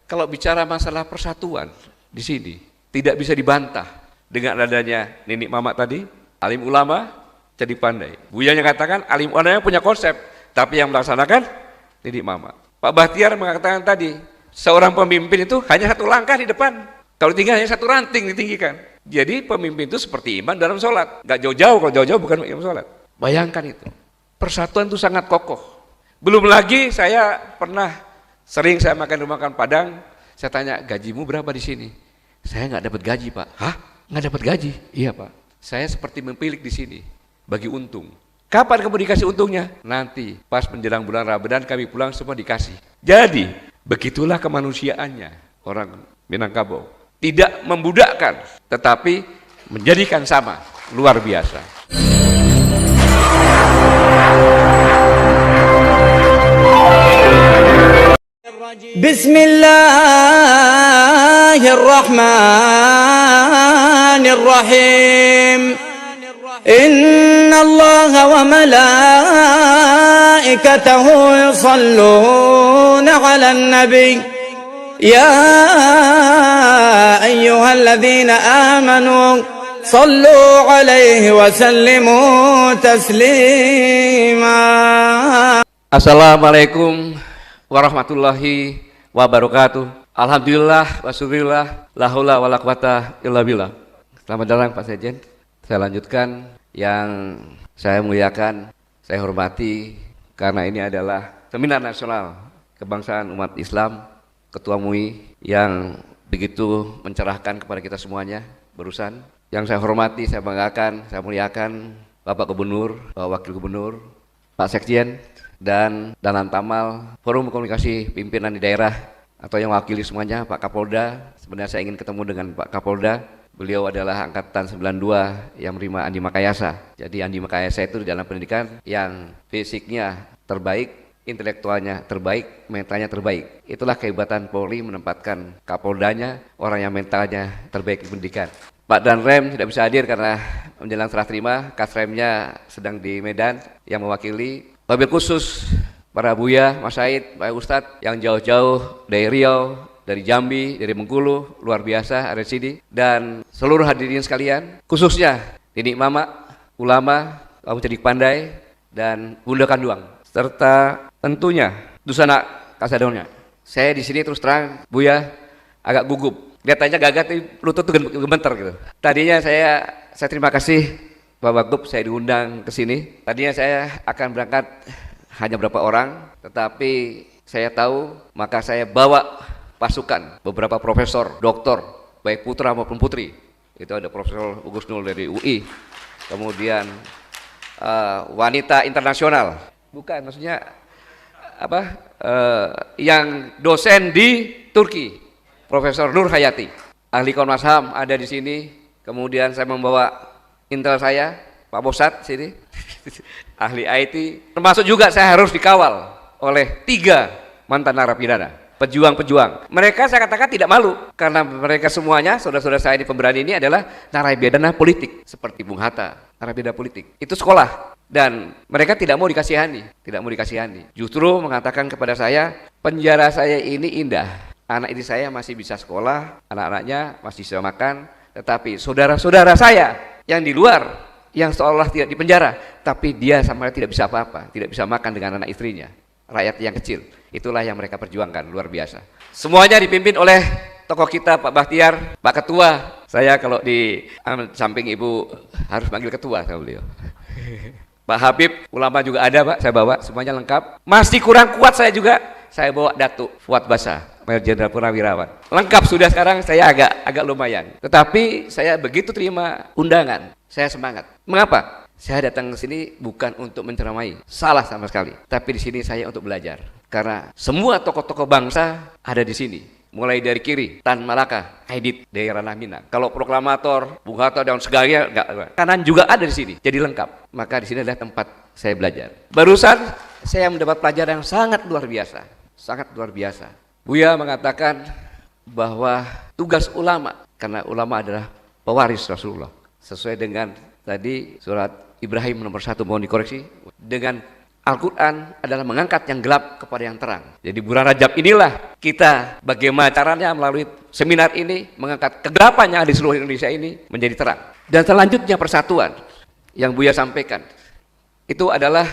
Kalau bicara masalah persatuan di sini tidak bisa dibantah dengan adanya Nenek Mamak tadi, alim ulama jadi pandai. Buyanya katakan alim ulama punya konsep, tapi yang melaksanakan Nenek Mamak. Pak Bahtiar mengatakan tadi, seorang pemimpin itu hanya satu langkah di depan. Kalau tinggal hanya satu ranting ditinggikan. Jadi pemimpin itu seperti imam dalam sholat, nggak jauh-jauh. Kalau jauh-jauh bukan imam sholat. Bayangkan itu. Persatuan itu sangat kokoh. Belum lagi saya sering saya makan Padang, saya tanya gajimu berapa di sini? Saya nggak dapat gaji Pak. Hah? Nggak dapat gaji? Iya Pak. Saya seperti mempilik di sini, bagi untung. Kapan kamu dikasih untungnya? Nanti pas menjelang bulan Ramadan kami pulang semua dikasih. Jadi begitulah kemanusiaannya orang Minangkabau. Tidak membudakkan, tetapi menjadikan sama. Luar biasa. Bismillahirrahmanirrahim. Inna Allah wa malaikatahu yusalluna 'alan nabi. Ya ayyuhalladzina amanu sallu 'alaihi wa sallimu taslima. Assalamualaikum warahmatullahi wabarakatuh. Alhamdulillah wasyukurillah la haula wala quwata illa billah. Selamat datang Pak Sekjen. Saya lanjutkan yang saya muliakan, saya hormati karena ini adalah Seminar Nasional Kebangsaan Umat Islam Ketua MUI yang begitu mencerahkan kepada kita semuanya barusan. Yang saya hormati, saya banggakan, saya muliakan Bapak Gubernur, Bapak Wakil Gubernur, Pak Sekjen, dan Danlan Tamal, Forum Komunikasi Pimpinan di Daerah atau yang wakili semuanya, Pak Kapolda. Sebenarnya saya ingin ketemu dengan Pak Kapolda. Beliau adalah angkatan 92 yang menerima Andi Makayasa. Jadi Andi Makayasa itu dalam pendidikan yang fisiknya terbaik, intelektualnya terbaik, mentalnya terbaik. Itulah kehebatan Polri menempatkan Kapoldanya, orang yang mentalnya terbaik di pendidikan. Pak Danrem tidak bisa hadir karena menjelang serah terima, Kasremnya sedang di Medan yang mewakili. Wabil khusus para Buya, Mas Said, Pak Ustadz yang jauh-jauh dari Riau, dari Jambi, dari Bengkulu, luar biasa ada di sini. Dan seluruh hadirin sekalian, khususnya Nenek Mamak, ulama, kaum cerdik pandai, dan Bunda Kanduang, serta tentunya Dusana Kasadonnya. Saya di sini terus terang, Buya, agak gugup. Lihatnya gagah, lutut tuh gemeter gitu. Tadinya saya terima kasih Pak Wagub, saya diundang ke sini. Tadinya saya akan berangkat hanya berapa orang, tetapi saya tahu, maka saya bawa pasukan, beberapa profesor, doktor, baik putra maupun putri. Itu ada Profesor Ugus Nul dari UI, kemudian wanita internasional, bukan maksudnya apa? Yang dosen di Turki, Profesor Nur Hayati, ahli Komnas HAM ada di sini. Kemudian saya membawa intel saya, Pak Bosat sini, ahli IT. Termasuk juga saya harus dikawal oleh 3 mantan narapidana, pejuang-pejuang. Mereka saya katakan tidak malu karena mereka semuanya saudara-saudara saya di pemberani ini adalah narapidana politik seperti Bung Hatta, narapidana politik. Itu sekolah dan mereka tidak mau dikasihani, Justru mengatakan kepada saya, penjara saya ini indah. Anak istri saya masih bisa sekolah, anak-anaknya masih bisa makan, tetapi saudara-saudara saya yang di luar, yang seolah tidak di penjara, tapi dia sama tidak bisa apa-apa, tidak bisa makan dengan anak istrinya, rakyat yang kecil. Itulah yang mereka perjuangkan, luar biasa. Semuanya dipimpin oleh tokoh kita Pak Bahtiar, Pak Ketua. Saya kalau di samping Ibu harus panggil Ketua sama beliau. Pak Habib, ulama juga ada Pak, saya bawa, semuanya lengkap. Masih kurang kuat saya juga, saya bawa Datuk Fuad Basa, Mayor Jenderal Purnawirawan. Lengkap sudah sekarang, saya agak lumayan. Tetapi saya begitu terima undangan, saya semangat. Mengapa? Saya datang ke sini bukan untuk menceramai, salah sama sekali. Tapi di sini saya untuk belajar. Karena semua tokoh-tokoh bangsa ada di sini. Mulai dari kiri, Tan Malaka, Aidit dari Ranah Minang. Kalau proklamator, Bung Hatta dan segalanya enggak. Kanan juga ada di sini, jadi lengkap. Maka di sini adalah tempat saya belajar. Barusan saya mendapat pelajaran yang sangat luar biasa. Sangat luar biasa. Buya mengatakan bahwa tugas ulama, karena ulama adalah pewaris Rasulullah, sesuai dengan tadi surat Ibrahim nomor 1, mohon dikoreksi, dengan Al-Quran adalah mengangkat yang gelap kepada yang terang. Jadi bulan Rajab inilah kita bagaimana caranya melalui seminar ini mengangkat kegelapan yang ada di seluruh Indonesia ini menjadi terang. Dan selanjutnya persatuan yang Buya sampaikan itu adalah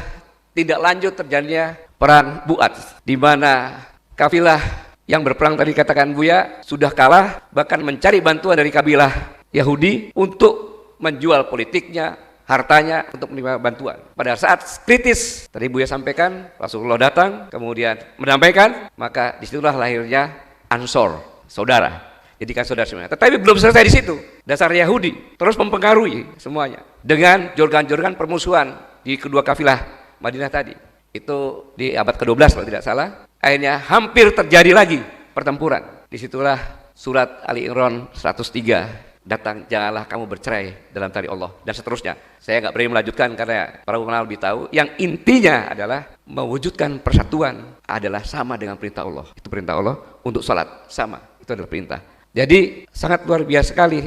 tidak lanjut terjadinya perang Bu'ats, di mana kafilah yang berperang tadi katakan Buya sudah kalah, bahkan mencari bantuan dari kabilah Yahudi untuk menjual politiknya, hartanya untuk menerima bantuan. Pada saat kritis, tadi Buya sampaikan, Rasulullah datang, kemudian menyampaikan, maka disitulah lahirnya Ansor, saudara. Jadikan saudara semuanya. Tetapi belum selesai di situ. Dasar Yahudi terus mempengaruhi semuanya dengan jorgan-jorgan permusuhan di kedua kafilah Madinah tadi. Itu di abad ke-12 kalau tidak salah. Akhirnya hampir terjadi lagi pertempuran. Disitulah surat Ali Imran 103. Datang, janganlah kamu bercerai dalam tali Allah, dan seterusnya. Saya nggak berani melanjutkan karena para ulama lebih tahu. Yang intinya adalah mewujudkan persatuan adalah sama dengan perintah Allah. Itu perintah Allah untuk sholat, sama. Itu adalah perintah. Jadi sangat luar biasa sekali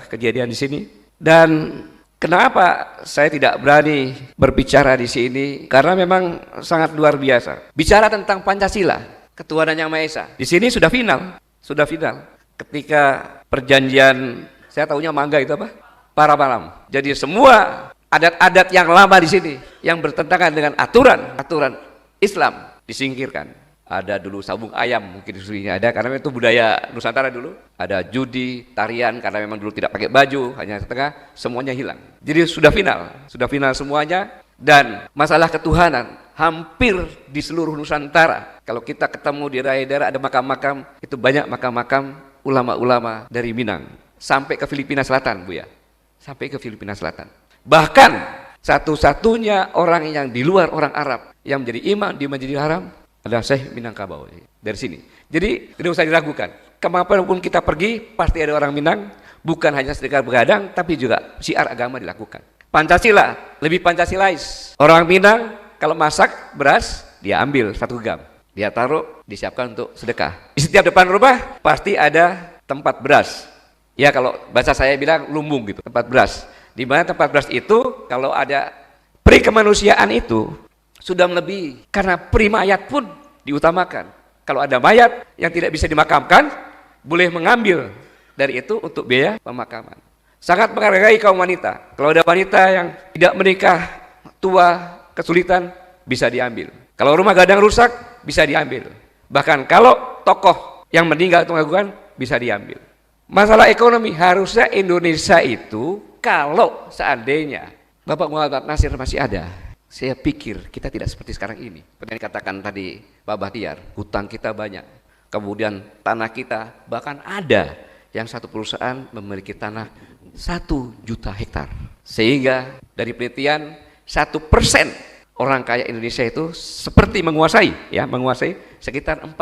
kejadian di sini. Dan kenapa saya tidak berani berbicara di sini? Karena memang sangat luar biasa. Bicara tentang Pancasila, ketuhanan yang Maha Esa. Di sini sudah final, sudah final. Ketika perjanjian, saya tahunya mangga itu apa? Para malam. Jadi semua adat-adat yang lama di sini yang bertentangan dengan aturan Islam disingkirkan. Ada dulu sabung ayam, mungkin di sini ada karena itu budaya Nusantara dulu. Ada judi, tarian karena memang dulu tidak pakai baju, hanya setengah, semuanya hilang. Jadi sudah final semuanya. Dan masalah ketuhanan hampir di seluruh Nusantara. Kalau kita ketemu di daerah-daerah ada makam-makam, itu banyak makam-makam ulama-ulama dari Minang sampai ke Filipina Selatan, Buya. Sampai ke Filipina Selatan. Bahkan satu-satunya orang yang di luar orang Arab yang menjadi imam di Masjidil Haram adalah Syekh Minangkabau dari sini. Jadi tidak usah diragukan. Kemanapun kita pergi pasti ada orang Minang, bukan hanya sedekah begadang tapi juga syiar agama dilakukan. Pancasila lebih Pancasilais. Orang Minang kalau masak beras dia ambil 1 gam. Dia taruh, disiapkan untuk sedekah. Di setiap depan rumah pasti ada tempat beras. Ya kalau bahasa saya bilang lumbung gitu, tempat beras. Di mana tempat beras itu kalau ada peri kemanusiaan itu sudah melebihi. Karena peri mayat pun diutamakan. Kalau ada mayat yang tidak bisa dimakamkan, boleh mengambil dari itu untuk biaya pemakaman. Sangat menghargai kaum wanita. Kalau ada wanita yang tidak menikah, tua, kesulitan, bisa diambil. Kalau rumah gadang rusak, bisa diambil. Bahkan kalau tokoh yang meninggal atau gangguan, bisa diambil. Masalah ekonomi, harusnya Indonesia itu kalau seandainya Bapak Muhammad Nasir masih ada, saya pikir kita tidak seperti sekarang ini. Seperti yang dikatakan tadi Pak Bahtiar, hutang kita banyak. Kemudian tanah kita, bahkan ada yang satu perusahaan memiliki tanah 1 juta hektar. Sehingga dari penelitian 1% orang kaya Indonesia itu seperti menguasai sekitar 49%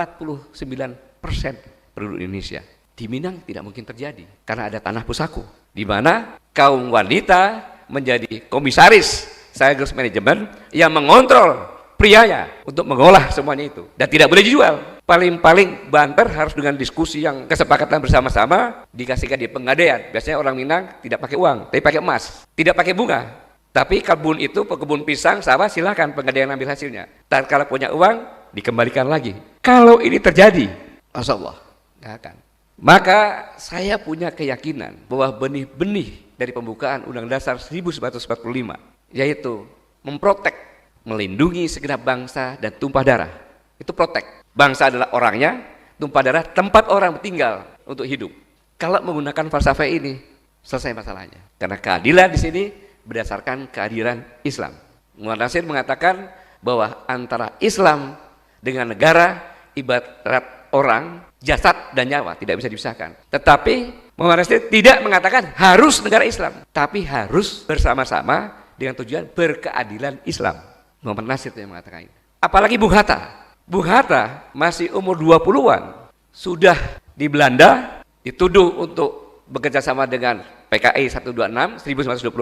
penduduk Indonesia. Di Minang tidak mungkin terjadi karena ada tanah pusaku, di mana kaum wanita menjadi komisaris sekaligus manajemen yang mengontrol prianya untuk mengolah semuanya itu dan tidak boleh dijual. Paling-paling banter harus dengan diskusi yang kesepakatan bersama-sama dikasihkan di penggadaian. Biasanya orang Minang tidak pakai uang, tapi pakai emas, tidak pakai bunga. Tapi kebun itu, kebun pisang, sawah, silakan penggadaian ambil hasilnya. Dan kalau punya uang, dikembalikan lagi. Kalau ini terjadi, Masya Allah, nggak akan. Maka saya punya keyakinan bahwa benih-benih dari pembukaan Undang Dasar 1945, yaitu memprotek, melindungi segenap bangsa dan tumpah darah. Itu protek. Bangsa adalah orangnya, tumpah darah tempat orang tinggal untuk hidup. Kalau menggunakan falsafah ini, selesai masalahnya. Karena keadilan di sini berdasarkan kehadiran Islam. Muhammad Nasir mengatakan bahwa antara Islam dengan negara ibarat orang, jasad dan nyawa, tidak bisa dipisahkan. Tetapi Muhammad Nasir tidak mengatakan harus negara Islam, tapi harus bersama-sama dengan tujuan berkeadilan Islam. Muhammad Nasir yang mengatakan itu. Apalagi Bung Hatta. Bung Hatta masih umur 20-an, sudah di Belanda dituduh untuk bekerja sama dengan PKI 1926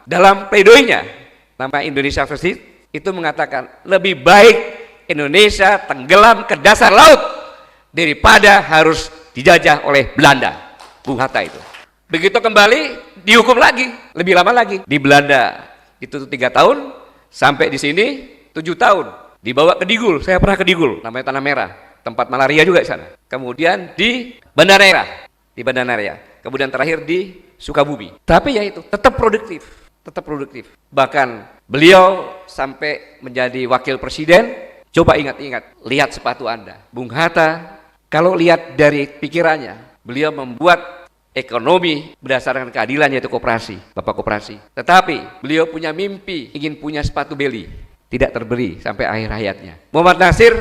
dalam pledoinya nama Indonesia Versi itu mengatakan lebih baik Indonesia tenggelam ke dasar laut daripada harus dijajah oleh Belanda. Bung Hatta itu begitu kembali dihukum lagi lebih lama lagi di Belanda, itu 3 tahun sampai di sini 7 tahun, dibawa ke Digul, saya pernah ke Digul, namanya Tanah Merah, tempat malaria juga di sana. Kemudian di Banda Neira, kemudian terakhir di Sukabumi. Tapi ya itu, tetap produktif. Bahkan beliau sampai menjadi wakil presiden. Coba ingat-ingat, lihat sepatu Anda. Bung Hatta, kalau lihat dari pikirannya, beliau membuat ekonomi berdasarkan keadilan, yaitu koperasi, Bapak koperasi. Tetapi beliau punya mimpi ingin punya sepatu beli, tidak terbeli sampai akhir hayatnya. Muhammad Nasir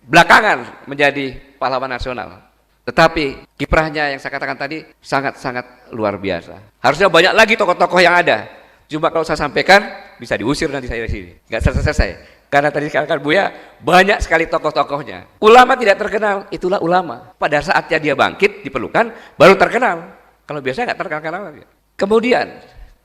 belakangan menjadi pahlawan nasional. Tetapi kiprahnya yang saya katakan tadi sangat-sangat luar biasa. Harusnya banyak lagi tokoh-tokoh yang ada. Cuma kalau saya sampaikan bisa diusir nanti saya di sini. Nggak selesai. Karena tadi dikatakan Buya, banyak sekali tokoh-tokohnya. Ulama tidak terkenal, itulah ulama. Pada saatnya dia bangkit, diperlukan, baru terkenal. Kalau biasanya nggak terkenal lagi. Kemudian,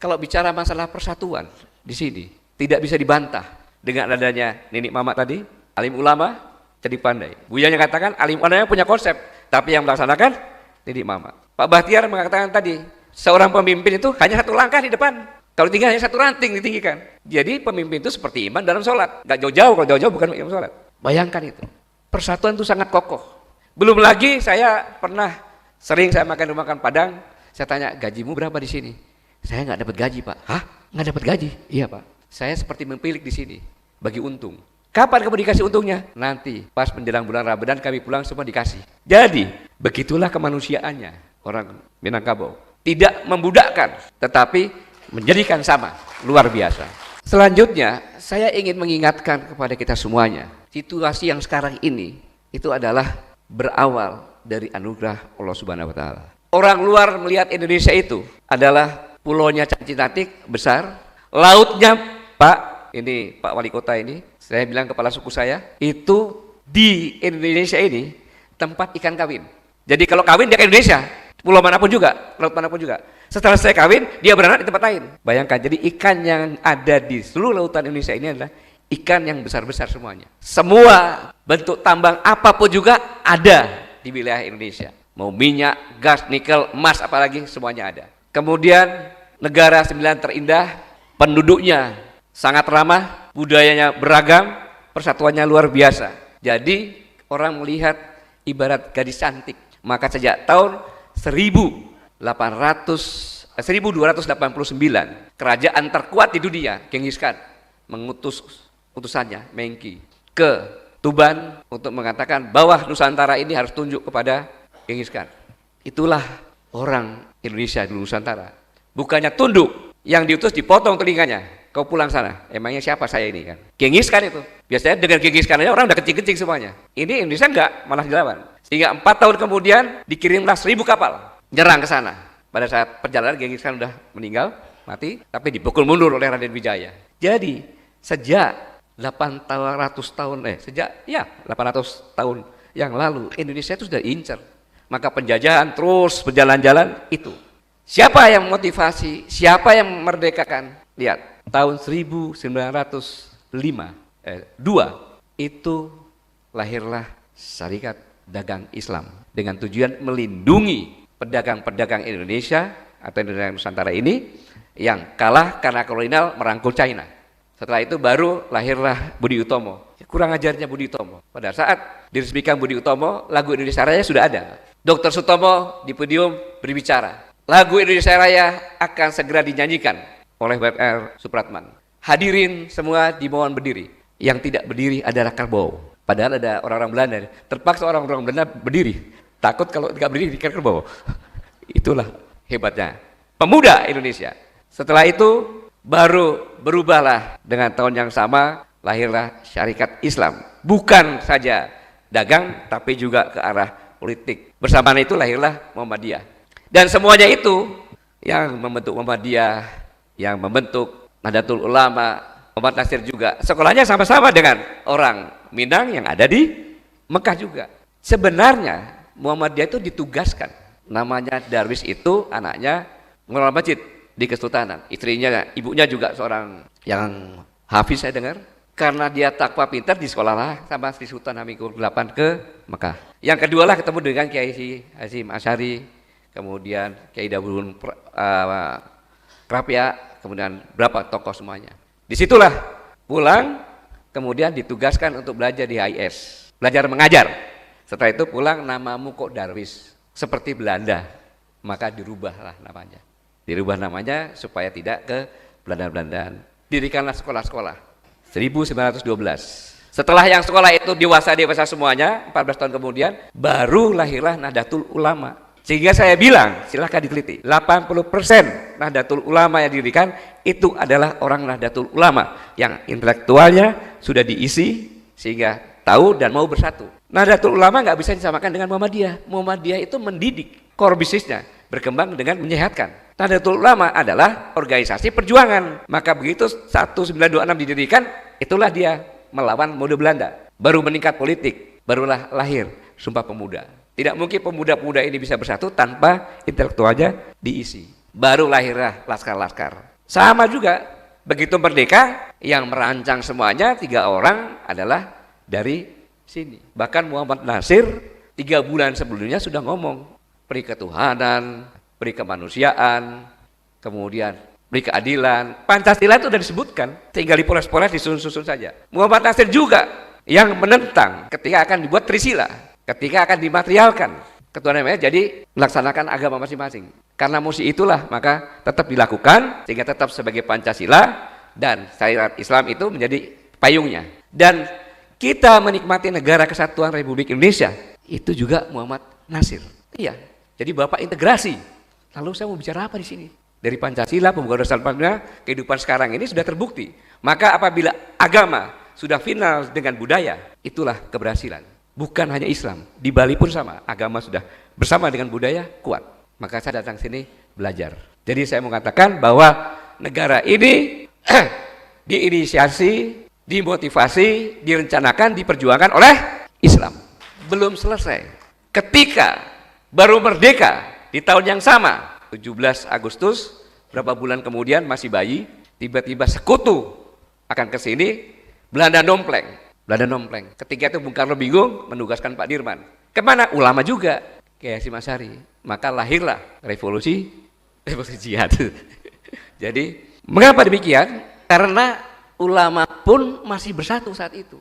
kalau bicara masalah persatuan di sini, tidak bisa dibantah dengan adanya Nenek Mama tadi, alim ulama, jadi pandai. Buyanya katakan alim ulama punya konsep, tapi yang melaksanakan Nenek Mama. Pak Bahtiar mengatakan tadi, seorang pemimpin itu hanya satu langkah di depan. Kalau tinggal hanya satu ranting ditinggikan. Jadi pemimpin itu seperti imam dalam sholat. Gak jauh-jauh, kalau jauh-jauh bukan imam sholat. Bayangkan itu. Persatuan itu sangat kokoh. Belum lagi saya pernah sering saya makan Padang. Saya tanya, gajimu berapa di sini? Saya nggak dapat gaji, Pak. Hah? Nggak dapat gaji? Iya, Pak. Saya seperti mempilik di sini. Bagi untung. Kapan kamu dikasih untungnya? Nanti. Pas menjelang bulan Ramadan kami pulang semua dikasih. Jadi, begitulah kemanusiaannya orang Minangkabau. Tidak membudakkan, tetapi menjadikan sama, luar biasa. Selanjutnya, saya ingin mengingatkan kepada kita semuanya, situasi yang sekarang ini itu adalah berawal dari anugerah Allah Subhanahu wa taala. Orang luar melihat Indonesia itu adalah pulaunya cantik-cantik, besar, lautnya, Pak, ini Pak Wali Kota ini, saya bilang kepala suku saya, itu di Indonesia ini tempat ikan kawin. Jadi kalau kawin dia ke Indonesia, pulau manapun juga, laut manapun juga. Setelah saya kawin, dia beranak di tempat lain. Bayangkan, jadi ikan yang ada di seluruh lautan Indonesia ini adalah ikan yang besar-besar semuanya. Semua bentuk tambang apapun juga ada di wilayah Indonesia. Mau minyak, gas, nikel, emas, apalagi semuanya ada. Kemudian negara 9 terindah, penduduknya sangat ramah, budayanya beragam, persatuannya luar biasa. Jadi orang melihat ibarat gadis cantik. Maka sejak tahun 1289 kerajaan terkuat di dunia, Genghis Khan, mengutus utusannya Mengki ke Tuban untuk mengatakan bahwa Nusantara ini harus tunduk kepada Genghis Khan. Itulah orang Indonesia di Nusantara. Bukannya tunduk, yang diutus dipotong telinganya. Kau pulang sana. Emangnya siapa saya ini kan? Genghis Khan itu. Biasanya dengan Genghis Khan aja orang udah kencing-kencing semuanya. Ini Indonesia enggak, malah dilawan. Sehingga 4 tahun kemudian dikirimlah 1000 kapal nyerang ke sana. Pada saat perjalanan Genghis Khan udah meninggal, mati, tapi dipukul mundur oleh Raden Wijaya. Jadi sejak 800 tahun yang lalu Indonesia itu sudah incer. Maka penjajahan terus berjalan-jalan itu. Siapa yang motivasi? Siapa yang memerdekakan? Lihat, tahun 1902 itu lahirlah Syarikat Dagang Islam dengan tujuan melindungi pedagang-pedagang Indonesia atau Indonesia Nusantara ini yang kalah karena kolonial merangkul China. Setelah itu baru lahirlah Budi Utomo. Kurang ajarnya Budi Utomo. Pada saat diresmikan Budi Utomo, lagu Indonesia Raya sudah ada. Dr. Sutomo di podium berbicara. Lagu Indonesia Raya akan segera dinyanyikan oleh W.R. Supratman. Hadirin semua dimohon berdiri. Yang tidak berdiri adalah kerbau. Padahal ada orang-orang Belanda. Terpaksa orang-orang Belanda berdiri. Takut kalau tidak berdiri dikira kerbau. Itulah hebatnya pemuda Indonesia. Setelah itu baru berubahlah dengan tahun yang sama lahirlah Syarikat Islam. Bukan saja dagang tapi juga ke arah politik. Bersamaan itu lahirlah Muhammadiyah. Dan semuanya itu yang membentuk Muhammadiyah, yang membentuk Nahdlatul Ulama, Muhammad Nasir juga. Sekolahnya sama-sama dengan orang Minang yang ada di Mekah juga. Sebenarnya Muhammadiyah itu ditugaskan. Namanya Darwis itu anaknya mengelola masjid di Kesultanan. Ibunya juga seorang yang hafiz saya dengar. Karena dia takwa pintar di sekolah sama Sri Sultan Hamengkubuwono VIII ke Mekah. Yang kedua lah ketemu dengan Kiai Hasyim Asy'ari, kemudian Kiai Daulun Krapia, kemudian berapa tokoh semuanya. Disitulah pulang kemudian ditugaskan untuk belajar di HIS, belajar mengajar. Setelah itu pulang, namamu kok Darwis, seperti Belanda, maka dirubahlah namanya. Dirubah namanya supaya tidak ke Belanda-Belandaan. Dirikanlah sekolah-sekolah 1912. Setelah yang sekolah itu dewasa semuanya, 14 tahun kemudian baru lahirlah Nahdlatul Ulama. Sehingga saya bilang, silahkan diteliti, 80% Nahdlatul Ulama yang didirikan itu adalah orang Nahdlatul Ulama yang intelektualnya sudah diisi sehingga tahu dan mau bersatu. Nahdlatul Ulama nggak bisa disamakan dengan Muhammadiyah. Muhammadiyah itu mendidik, core bisnisnya berkembang dengan menyehatkan. Nahdlatul Ulama adalah organisasi perjuangan. Maka begitu 1926 didirikan, itulah dia melawan mode Belanda. Baru meningkat politik, barulah lahir Sumpah Pemuda. Tidak mungkin pemuda-pemuda ini bisa bersatu tanpa intelektualnya diisi. Baru lahirlah laskar-laskar. Sama juga, begitu merdeka, yang merancang semuanya 3 orang adalah dari sini. Bahkan Muhammad Nasir 3 bulan sebelumnya sudah ngomong peri ketuhanan, peri kemanusiaan, kemudian peri keadilan. Pancasila itu sudah disebutkan, tinggal dipoles-poles, disusun-susun saja. Muhammad Nasir juga yang menentang ketika akan dibuat Trisila, ketika akan dimaterialkan ketuhanan, jadi melaksanakan agama masing-masing. Karena musik itulah maka tetap dilakukan sehingga tetap sebagai Pancasila dan syariat Islam itu menjadi payungnya. Dan kita menikmati negara kesatuan Republik Indonesia itu juga Muhammad Nasir. Iya. Jadi Bapak integrasi. Lalu saya mau bicara apa di sini? Dari Pancasila, pembukaan dasar Pancasila, kehidupan sekarang ini sudah terbukti. Maka apabila agama sudah final dengan budaya, itulah keberhasilan. Bukan hanya Islam, di Bali pun sama, agama sudah bersama dengan budaya kuat. Maka saya datang sini belajar. Jadi saya mengatakan bahwa negara ini diinisiasi, dimotivasi, direncanakan, diperjuangkan oleh Islam. Belum selesai. Ketika baru merdeka di tahun yang sama, 17 Agustus, berapa bulan kemudian masih bayi, tiba-tiba sekutu akan ke sini, Belanda nompleng. Ketika itu Bung Karno bingung menugaskan Pak Dirman. Kemana? Ulama juga, Kiai Hasyim Asy'ari. Maka lahirlah revolusi jihad. Jadi mengapa demikian? Karena ulama pun masih bersatu saat itu.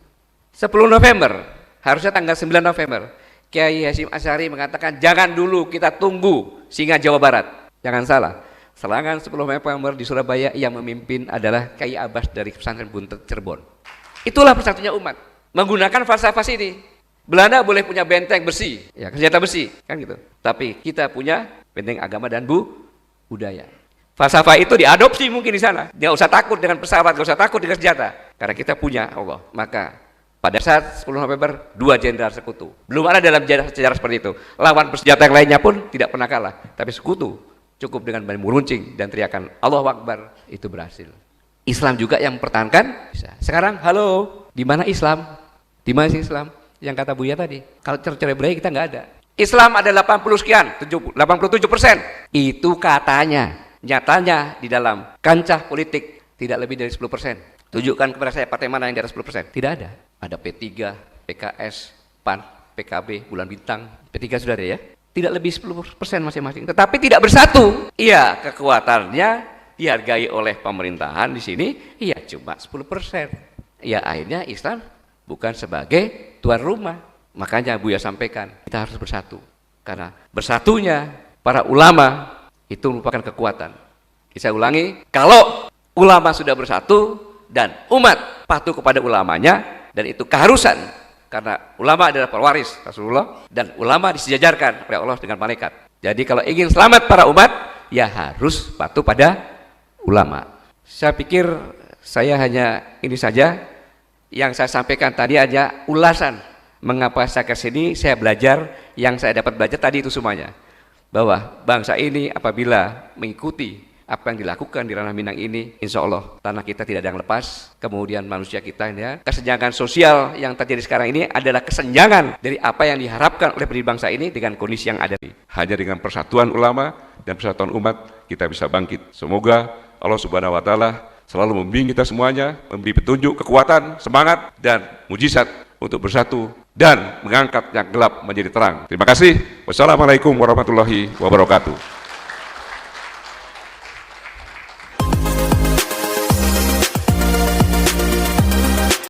10 November, harusnya tanggal 9 November, Kiai Hasyim Asy'ari mengatakan jangan dulu, kita tunggu Singa Jawa Barat. Jangan salah, serangan 10 November di Surabaya yang memimpin adalah Kiai Abbas dari pesantren Buntet Cirebon. Itulah persatunya umat, menggunakan falsafah ini. Belanda boleh punya benteng besi, ya senjata besi, kan gitu. Tapi kita punya benteng agama dan budaya. Falsafah itu diadopsi mungkin di sana. Nggak usah takut dengan pesawat, nggak usah takut dengan senjata, karena kita punya Allah. Maka pada saat 10 November 2 jenderal sekutu. Belum ada dalam sejarah seperti itu. Lawan bersenjata yang lainnya pun tidak pernah kalah, tapi sekutu cukup dengan meruncing dan teriakan Allahu Akbar, itu berhasil. Islam juga yang mempertahankan. Sekarang halo, di mana Islam? Di mana sih Islam? Yang kata Buya tadi. Kalau cerai berai kita nggak ada. Islam ada 80 sekian, 87%. Itu katanya. Nyatanya di dalam kancah politik tidak lebih dari 10%. Tunjukkan kepada saya partai mana yang di atas 10%. Tidak ada. Ada P3, PKS, PAN, PKB, Bulan Bintang. P3 sudah ada ya. Tidak lebih 10% masing-masing. Tetapi tidak bersatu. Iya, kekuatannya dihargai oleh pemerintahan di sini, iya cuma 10%. Ya akhirnya Islam bukan sebagai tuan rumah. Makanya Buya sampaikan, kita harus bersatu. Karena bersatunya para ulama itu merupakan kekuatan. Saya ulangi, kalau ulama sudah bersatu dan umat patuh kepada ulamanya, dan itu keharusan. Karena ulama adalah pewaris Rasulullah, dan ulama disejajarkan oleh Allah dengan malaikat. Jadi kalau ingin selamat para umat, ya harus patuh pada ulama. Saya pikir saya hanya ini saja yang saya sampaikan tadi, aja ulasan mengapa saya ke sini. Saya belajar, yang saya dapat belajar tadi itu semuanya, bahwa bangsa ini apabila mengikuti apa yang dilakukan di ranah Minang ini, insya Allah tanah kita tidak ada yang lepas. Kemudian manusia kita ya, kesenjangan sosial yang terjadi sekarang ini adalah kesenjangan dari apa yang diharapkan oleh pendiri bangsa ini dengan kondisi yang ada. Hanya dengan persatuan ulama dan persatuan umat kita bisa bangkit. Semoga Allah Subhanahu wa Ta'ala selalu membimbing kita semuanya, memberi petunjuk, kekuatan, semangat, dan mujizat untuk bersatu dan mengangkat yang gelap menjadi terang. Terima kasih. Wassalamualaikum warahmatullahi wabarakatuh.